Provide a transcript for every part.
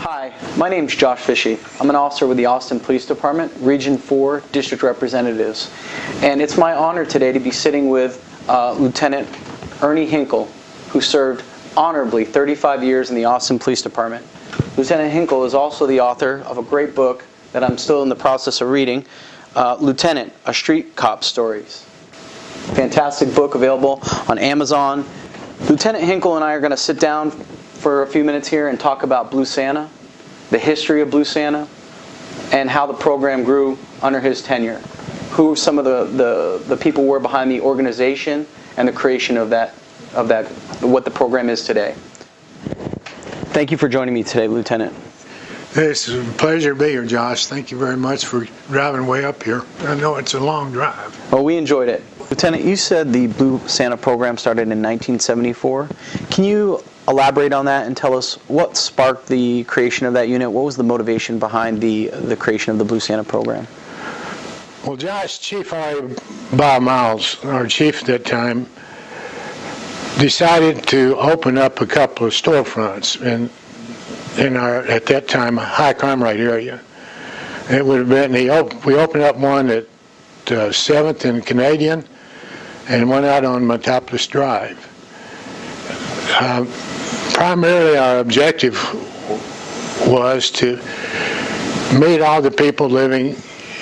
Hi, my name is Josh Visi. I'm an officer with the Austin Police Department, Region 4 District Representatives. And it's my honor today to be sitting with Lieutenant Ernie Hinkle, who served honorably 35 years in the Austin Police Department. Lieutenant Hinkle is also the author of a great book that I'm still in the process of reading, Lieutenant, A Street Cop's Stories. Fantastic book available on Amazon. Lieutenant Hinkle and I are going to sit down for a few minutes here and talk about Blue Santa, the history of Blue Santa, and how the program grew under his tenure. Who some of the people were behind the organization and the creation of that, what the program is today. Thank you for joining me today, Lieutenant. It's a pleasure to be here, Josh. Thank you very much for driving way up here. I know it's a long drive. Well, we enjoyed it. Lieutenant, you said the Blue Santa program started in 1974. Can you elaborate on that and tell us what sparked the creation of that unit? What was the motivation behind the creation of the Blue Santa program? Well, Josh, Chief Bob Miles, our chief at that time, decided to open up a couple of storefronts in our, at that time, high crime rate area. It would have been, we opened up one at 7th and Canadian and one out on Metropolis Drive. Primarily our objective was to meet all the people living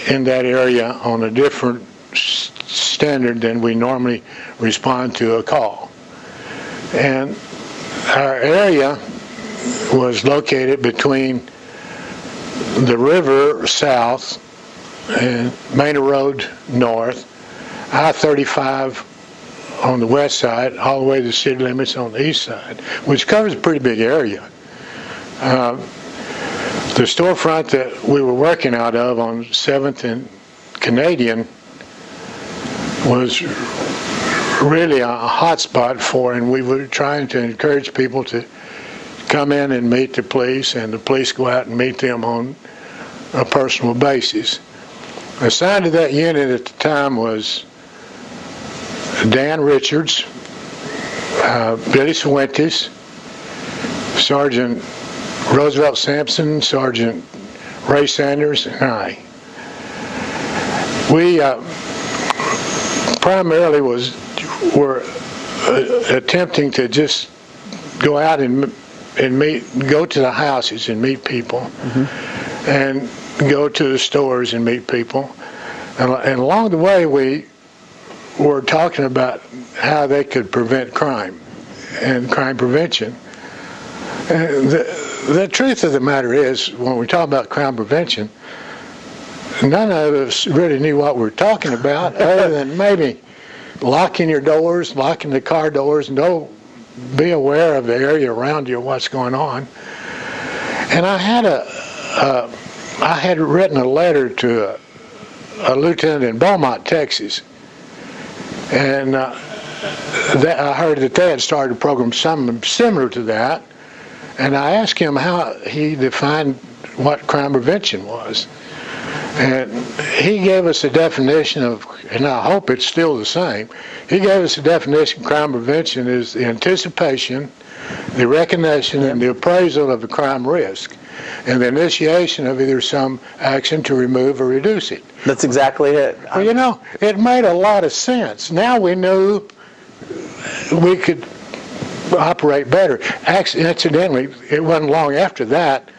in that area on a different standard than we normally respond to a call. And our area was located between the river south and Main Road north, I-35 on the west side, all the way to the city limits on the east side, which covers a pretty big area. The storefront that we were working out of on 7th and Canadian was really a hot spot for, and we were trying to encourage people to come in and meet the police, and the police go out and meet them on a personal basis. Assigned to that unit at the time was Dan Richards, Billy Fuentes, Sergeant Roosevelt Sampson, Sergeant Ray Sanders, and I. We primarily were attempting to just go out and go to the houses and meet people, and go to the stores and meet people. And along the way, we were talking about how they could prevent crime and crime prevention. And the truth of the matter is, when we talk about crime prevention, none of us really knew what we were talking about other than maybe locking your doors, locking the car doors, and be aware of the area around you, what's going on. And I had written a letter to a lieutenant in Beaumont, Texas, and I heard that they had started a program something similar to that, and I asked him how he defined what crime prevention was. And he gave us a definition of, and I hope it's still the same, he gave us a definition of crime prevention is the anticipation, the recognition, and the appraisal of the crime risk, and the initiation of either some action to remove or reduce it. That's exactly it. Well, you know, it made a lot of sense. Now we knew we could operate better. Incidentally, it wasn't long after that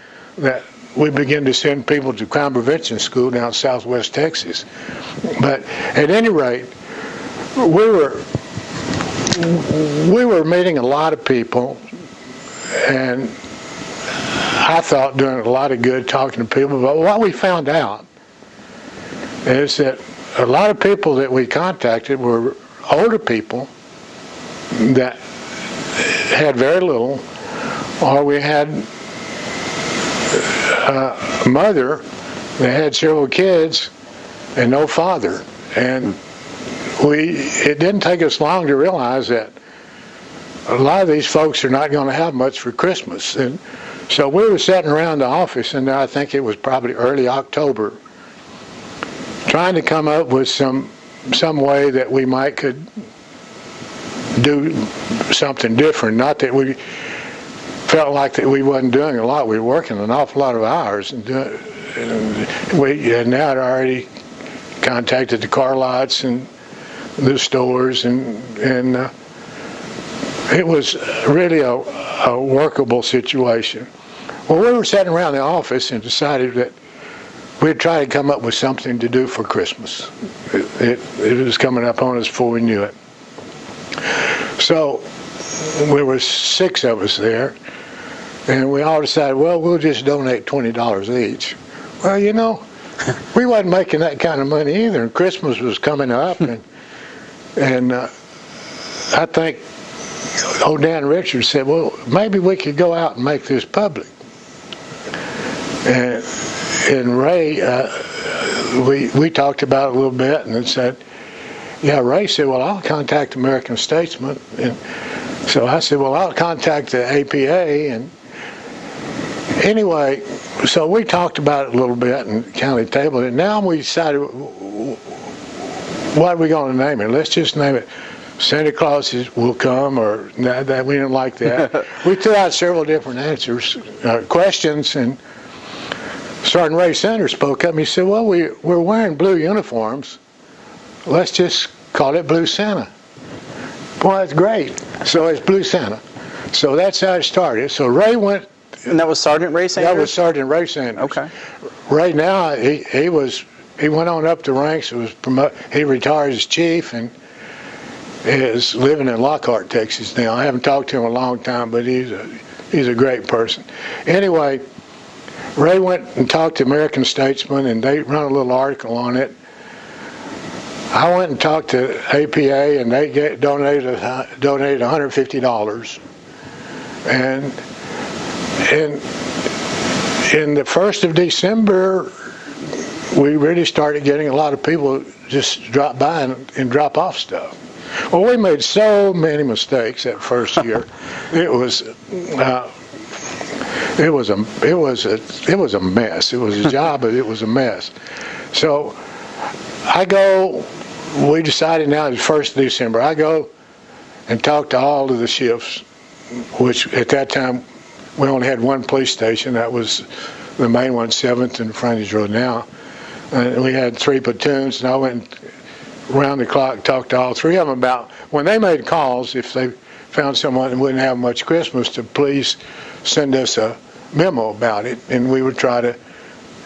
we began to send people to crime prevention school down southwest Texas. But at any rate, we were meeting a lot of people, and I thought doing a lot of good talking to people. But what we found out is that a lot of people that we contacted were older people that had very little, or we had a mother that had several kids and no father. And it didn't take us long to realize that a lot of these folks are not going to have much for Christmas. And so we were sitting around the office, and I think it was probably early October, trying to come up with some way that we could do something different. Not that we felt like that we wasn't doing a lot. We were working an awful lot of hours, and we had now already contacted the car lots and the stores, and it was really a workable situation. Well, we were sitting around the office and decided that we'd try to come up with something to do for Christmas. It was coming up on us before we knew it. So there were 6 of us there, and we all decided, well, we'll just donate $20 each. Well, you know, we wasn't making that kind of money either, and Christmas was coming up, and I think old Dan Richards said, well, maybe we could go out and make this public. And Ray, we talked about it a little bit, and it said, yeah, Ray said, well, I'll contact American Statesman. And so I said, well, I'll contact the APA. And anyway, so we talked about it a little bit and county tabled it. Now we decided, what are we going to name it? Let's just name it Santa Claus Will Come, or that we didn't like that. We threw out several different answers, questions, and Sergeant Ray Sanders spoke up and he said, well, we're wearing blue uniforms. Let's just call it Blue Santa. Well, that's great. So it's Blue Santa. So that's how it started. So Ray went. And that was Sergeant Ray Sanders? That was Sergeant Ray Sanders. Okay. Right now, he went on up the ranks. He retired as chief and is living in Lockhart, Texas now. I haven't talked to him in a long time, but he's a great person. Anyway, Ray went and talked to American Statesman, and they run a little article on it. I went and talked to APA, and they donated $150. And in the 1st of December, we really started getting a lot of people just drop by and drop off stuff. Well, we made so many mistakes that first year. It was a mess. It was a job, but it was a mess. So we decided now it's 1st of December. I go and talk to all of the shifts, which at that time we only had one police station. That was the main one, 7th and Frontage Road now. And we had 3 platoons, and I went around the clock, talked to all 3 of them about when they made calls, if they found someone that wouldn't have much Christmas, to please send us a memo about it, and we would try to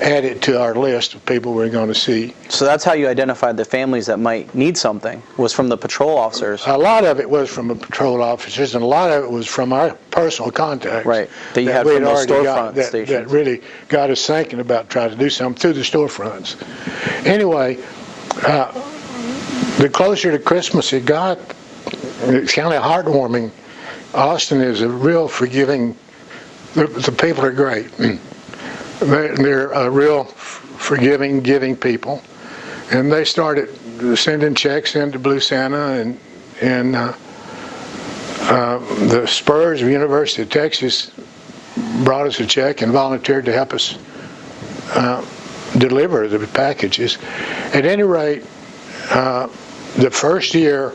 add it to our list of people we're going to see. So that's how you identified the families that might need something, was from the patrol officers. A lot of it was from the patrol officers, and a lot of it was from our personal contacts. Right, that you had from those storefront stations. That really got us thinking about trying to do something through the storefronts. Anyway, the closer to Christmas it got, it's kind of heartwarming. Austin is a real forgiving. The people are great. They're a real forgiving, giving people, and they started sending checks into Blue Santa, and the Spurs of University of Texas brought us a check and volunteered to help us deliver the packages. At any rate, the first year,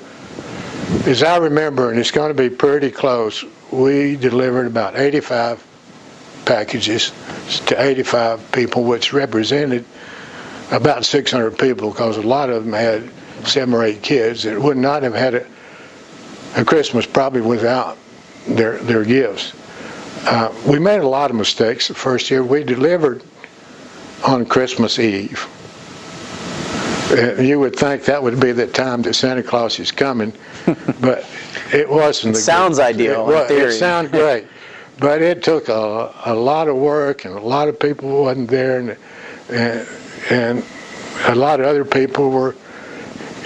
as I remember, and it's going to be pretty close, we delivered about 85 packages to 85 people, which represented about 600 people, because a lot of them had 7 or 8 kids that would not have had a Christmas probably without their gifts. We made a lot of mistakes the first year. We delivered on Christmas Eve. You would think that would be the time that Santa Claus is coming, but it wasn't. It sounds ideal in theory. It sounded great, but it took a lot of work, and a lot of people wasn't there, and a lot of other people were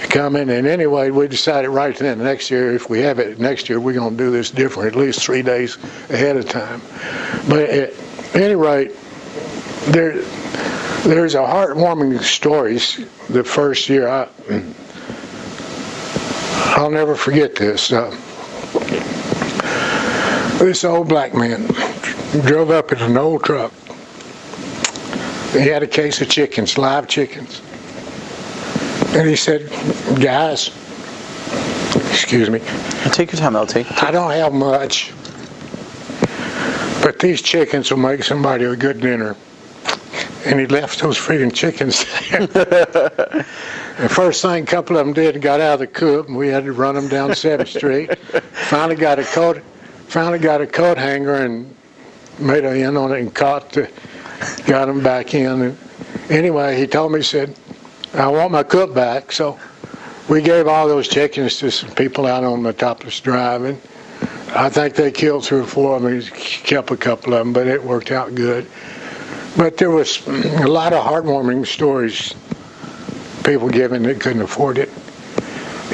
coming. And anyway, we decided right then, next year, if we have it next year, we're going to do this different, at least 3 days ahead of time. But at any rate, there's a heartwarming stories. The first year, I'll never forget this. This old black man drove up in an old truck. He had a case of chickens, live chickens. And he said, guys, excuse me. Take your time, LT. I don't have much, but these chickens will make somebody a good dinner. And he left those freaking chickens there. The first thing a couple of them did, got out of the coop, and we had to run them down 7th Street. Finally got a coat hanger and made a end on it and got them back in. And anyway, he told me, he said, I want my cook back. So we gave all those chickens to some people out on the Topless Drive. And I think they killed 3 or 4 of them. He kept a couple of them, but it worked out good. But there was a lot of heartwarming stories, people giving that couldn't afford it.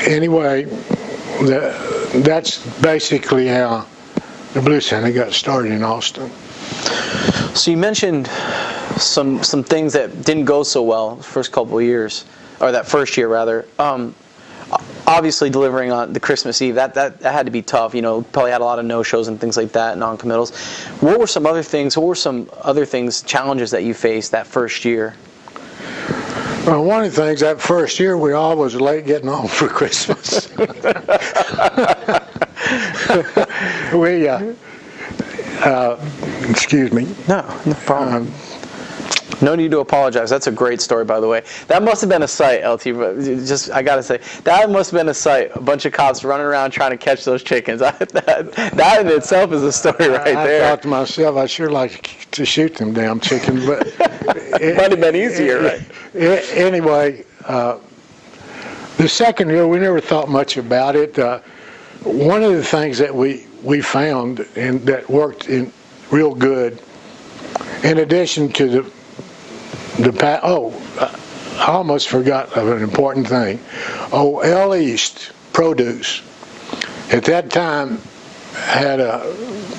Anyway, that's basically how the Blue Santa got started in Austin. So you mentioned some things that didn't go so well the first couple of years, or that first year rather. Obviously, delivering on the Christmas Eve, that had to be tough. You know, probably had a lot of no-shows and things like that, non-committals. What were some other things? Challenges that you faced that first year? Well, one of the things that first year, we all was late getting home for Christmas. Excuse me. No problem. No need to apologize. That's a great story, by the way. That must have been a sight, LT. But I gotta say, that must have been a sight. A bunch of cops running around trying to catch those chickens. That in itself is a story right there. I thought to myself, I'd sure like to shoot them damn chickens, but it might have been easier, right? Anyway, the second year, we never thought much about it. One of the things that we found and that worked in real good, in addition to I almost forgot of an important thing. L East Produce at that time had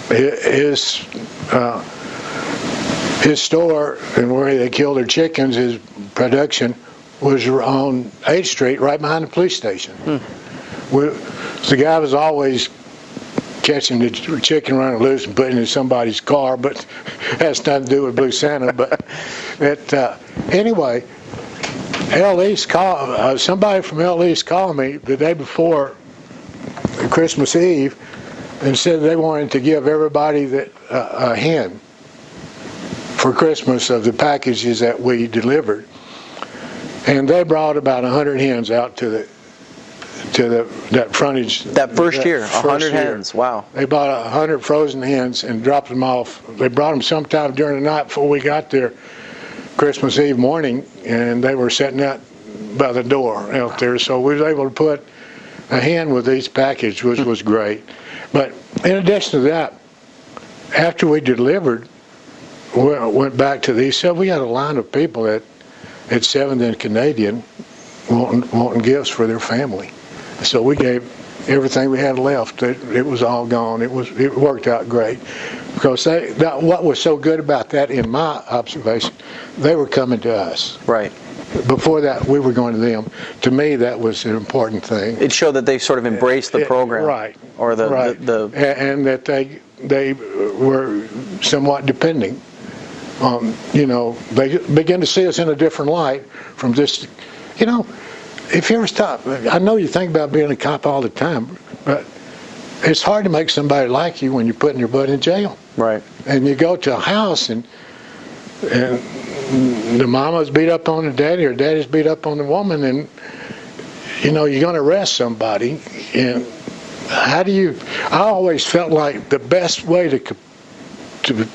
his store, and where they killed their chickens, his production was on 8th Street, right behind the police station. The guy was always catching the chicken running loose and putting it in somebody's car, but has nothing to do with Blue Santa. But anyway, somebody from L East called me the day before Christmas Eve and said they wanted to give everybody a hen for Christmas of the packages that we delivered. And they brought about 100 hens out to that frontage. That first year, 100 hens, wow. They bought 100 frozen hens and dropped them off. They brought them sometime during the night before we got there, Christmas Eve morning, and they were sitting out by the door out there. So we was able to put a hen with each package, which was great. But in addition to that, after we delivered, we went back to these. So we had a line of people at 7th and Canadian wanting gifts for their family. So we gave everything we had left. It was all gone. It worked out great, because what was so good about that, in my observation, they were coming to us. Right. Before that, we were going to them. To me, that was an important thing. It showed that they sort of embraced the program, right? Or the and that they were somewhat depending on. They began to see us in a different light from just, If you ever stop, I know you think about being a cop all the time, but it's hard to make somebody like you when you're putting your butt in jail. Right. And you go to a house and the mama's beat up on the daddy, or daddy's beat up on the woman, and you're going to arrest somebody. And I always felt like the best way to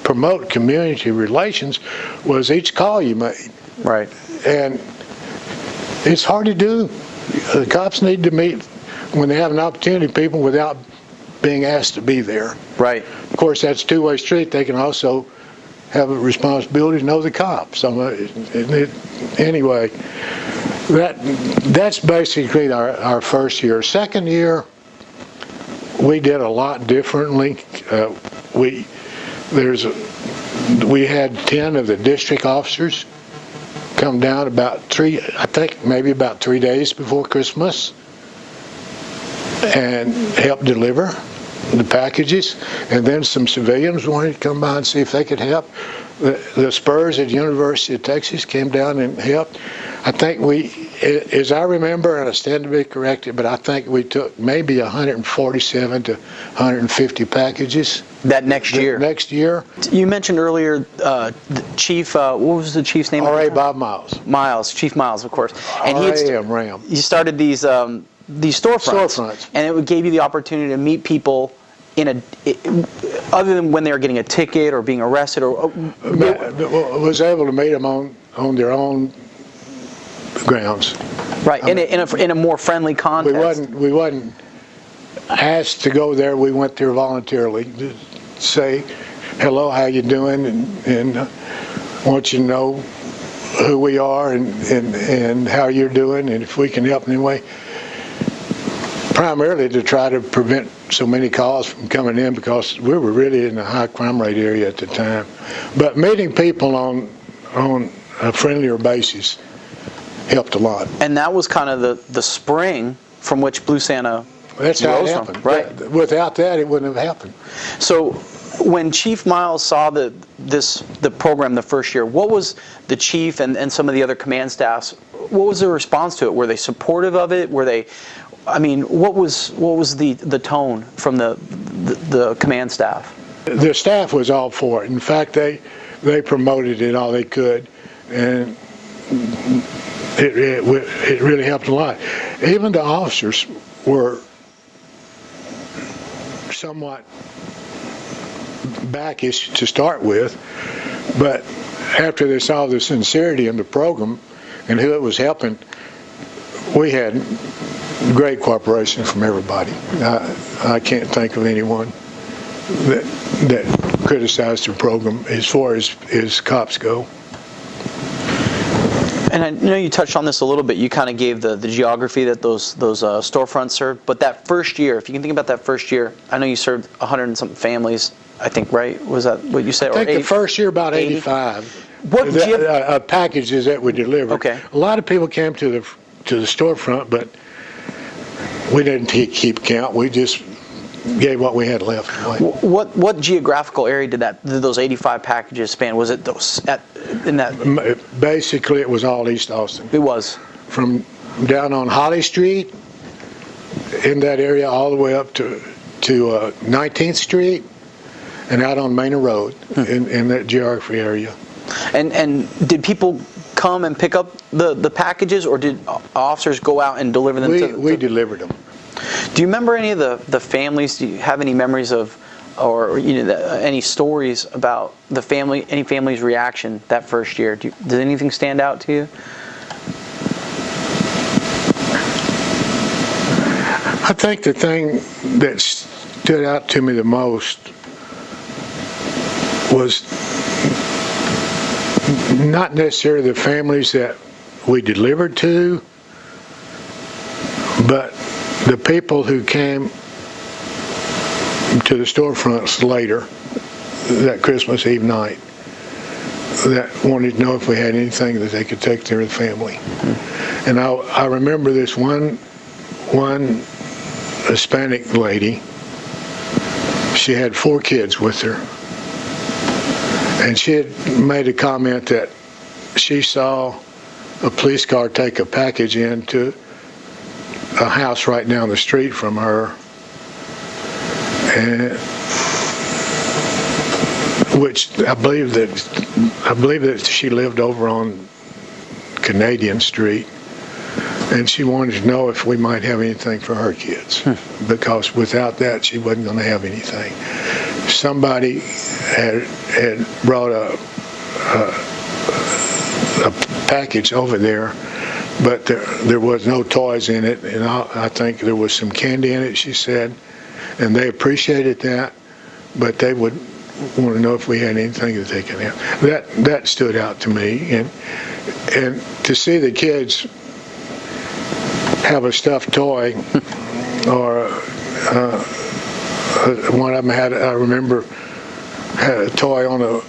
promote community relations was each call you made. Right. And it's hard to do. The cops need to meet when they have an opportunity, people, without being asked to be there. Right. Of course, that's a two-way street. They can also have a responsibility to know the cops. Anyway, that's basically our first year. Second year, we did a lot differently. We had 10 of the district officers come down maybe about 3 days before Christmas, and help deliver the packages. And then some civilians wanted to come by and see if they could help. The Spurs at the University of Texas came down and helped. I think as I remember, and I stand to be corrected, but I think we took maybe 147 to 150 packages. That next year? Next year. You mentioned earlier, Chief, what was the chief's name? R.A. Bob Miles. Miles, Chief Miles, of course. And Ram. you started these storefronts. And it gave you the opportunity to meet people other than when they were getting a ticket or being arrested, or was able to meet them on their own grounds. Right, in a more friendly context. We wasn't asked to go there. We went there voluntarily to say hello, how you doing, and want you to know who we are and how you're doing, and if we can help in any way. Primarily to try to prevent so many calls from coming in, because we were really in a high crime rate area at the time. But meeting people on a friendlier basis helped a lot. And that was kind of the spring from which Blue Santa That's how it rose happened. from, right? Without that, it wouldn't have happened. So when Chief Miles saw the program the first year, what was the chief and some of the other command staffs, what was their response to it? Were they supportive of it? Were they, I mean, what was the tone from the command staff? The staff was all for it. In fact, they promoted it all they could, and it really helped a lot. Even the officers were somewhat backish to start with, but after they saw the sincerity in the program and who it was helping, we had great cooperation from everybody. I can't think of anyone that criticized the program as far as cops go. And I know you touched on this a little bit. You kind of gave the geography that those storefronts served. But that first year, if you can think about that first year, I know you served 100 and something families, I think, right? Was that what you said? I think the first year about 85 packages that we delivered. Okay. A lot of people came to the storefront, but we didn't keep count. We just gave what we had left away. What geographical area did those 85 packages span? Was it in that? Basically, it was all East Austin. It was. From down on Holly Street, in that area, all the way up to 19th Street, and out on Manor Road, in that geography area. And did people come and pick up the packages, or did officers go out and deliver them? We delivered them. Do you remember any of the families? Do you have any memories of, or any stories about any family's reaction that first year? Did anything stand out to you? I think the thing that stood out to me the most was not necessarily the families that we delivered to, but the people who came to the storefronts later, that Christmas Eve night, that wanted to know if we had anything that they could take to their family. And I remember this one Hispanic lady. She had 4 kids with her, and she had made a comment that she saw a police car take a package into a house right down the street from her, and which I believe that she lived over on Canadian Street, and she wanted to know if we might have anything for her kids, because without that she wasn't going to have anything. Somebody had brought a package over there, but there was no toys in it, and I think there was some candy in it, she said, and they appreciated that, but they would want to know if we had anything that they could have. That stood out to me, and to see the kids have a stuffed toy, or one of them I remember had a toy on a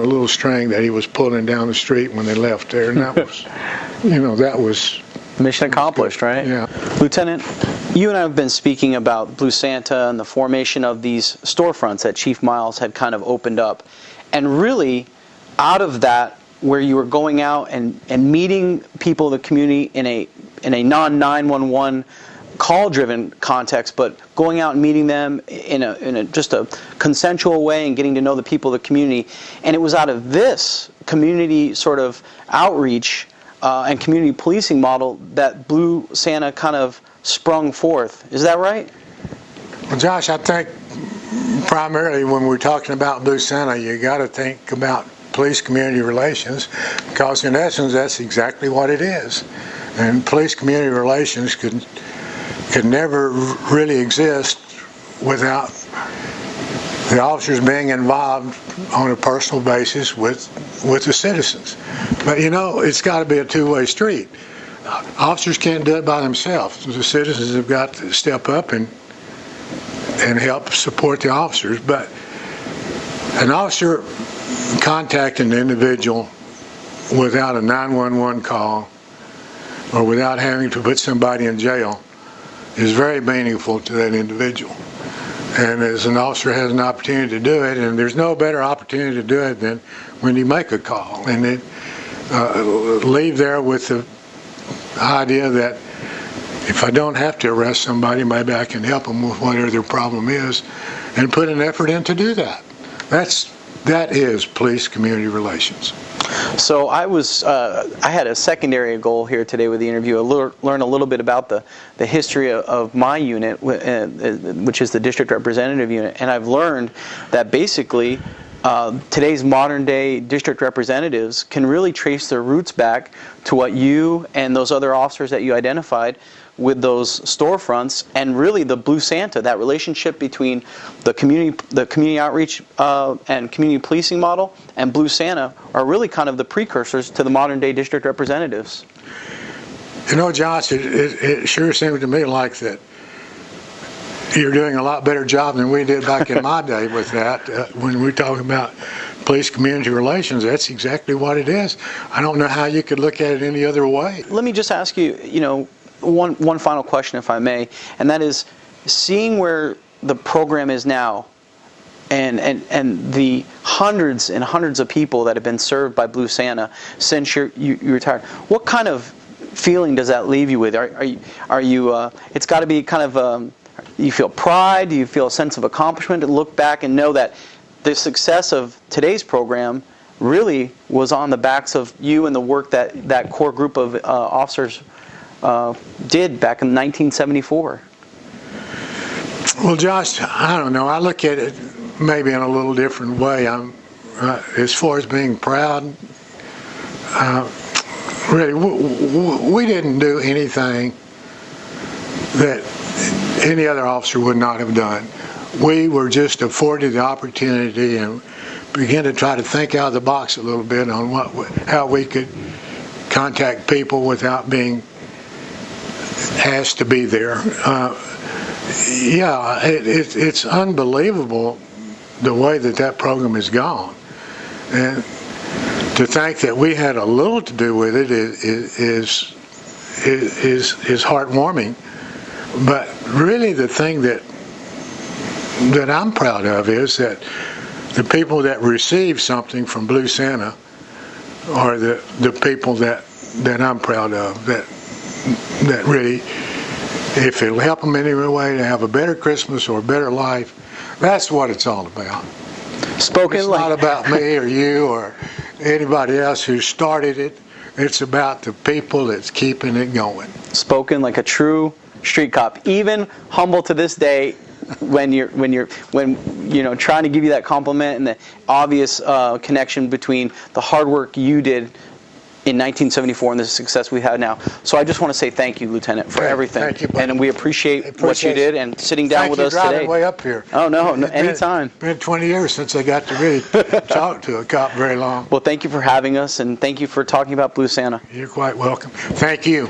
little string that he was pulling down the street when they left there, and that was, that was mission accomplished, right? Yeah. Lieutenant, you and I have been speaking about Blue Santa and the formation of these storefronts that Chief Miles had kind of opened up, and really, out of that where you were going out and meeting people in the community in a non-911 call-driven context, but going out and meeting them in a just a consensual way and getting to know the people of the community. And it was out of this community sort of outreach and community policing model that Blue Santa kind of sprung forth. Is that right? Well, Josh, I think primarily when we're talking about Blue Santa, you got to think about police-community relations, because in essence, that's exactly what it is. And police-community relations could never really exist without the officers being involved on a personal basis with the citizens. But you know, it's got to be a two-way street. Officers can't do it by themselves. The citizens have got to step up and help support the officers. But an officer contacting an individual without a 911 call or without having to put somebody in jail is very meaningful to that individual. And as an officer has an opportunity to do it, and there's no better opportunity to do it than when you make a call and then leave there with the idea that if I don't have to arrest somebody, maybe I can help them with whatever their problem is, and put an effort in to do that. That is police-community relations. So I had a secondary goal here today with the interview, learn a little bit about the history of my unit, which is the district representative unit, and I've learned that basically today's modern day district representatives can really trace their roots back to what you and those other officers that you identified with those storefronts, and really the Blue Santa, that relationship between the community outreach and community policing model and Blue Santa are really kind of the precursors to the modern day district representatives. You know, Josh, it sure seems to me like that you're doing a lot better job than we did back in my day with that. When we're talking about police-community relations, that's exactly what it is. I don't know how you could look at it any other way. Let me just ask you, one final question, if I may, and that is, seeing where the program is now, and the hundreds and hundreds of people that have been served by Blue Santa since you retired, what kind of feeling does that leave you with? Are you? It's got to be kind of. You feel pride? Do you feel a sense of accomplishment to look back and know that the success of today's program really was on the backs of you and the work that core group of officers did back in 1974? Well, Josh, I don't know. I look at it maybe in a little different way. As far as being proud, really, we didn't do anything that any other officer would not have done. We were just afforded the opportunity and began to try to think out of the box a little bit on how we could contact people without being asked to be there. It's unbelievable the way that program has gone, and to think that we had a little to do with it is heartwarming. But really, the thing that I'm proud of is that the people that receive something from Blue Santa are the people that I'm proud of. That really, if it'll help them in any way to have a better Christmas or a better life, that's what it's all about. It's not about me or you or anybody else who started it. It's about the people that's keeping it going. Spoken like a true street cop, even humble to this day, when trying to give you that compliment and the obvious connection between the hard work you did in 1974 and the success we have now. So I just want to say thank you, Lieutenant, for everything. Thank you, buddy. And we appreciate what you did and sitting down with us today. Thank you for driving way up here. Oh, no, anytime. It's been 20 years since I got to really talk to a cop very long. Well, thank you for having us, and thank you for talking about Blue Santa. You're quite welcome. Thank you.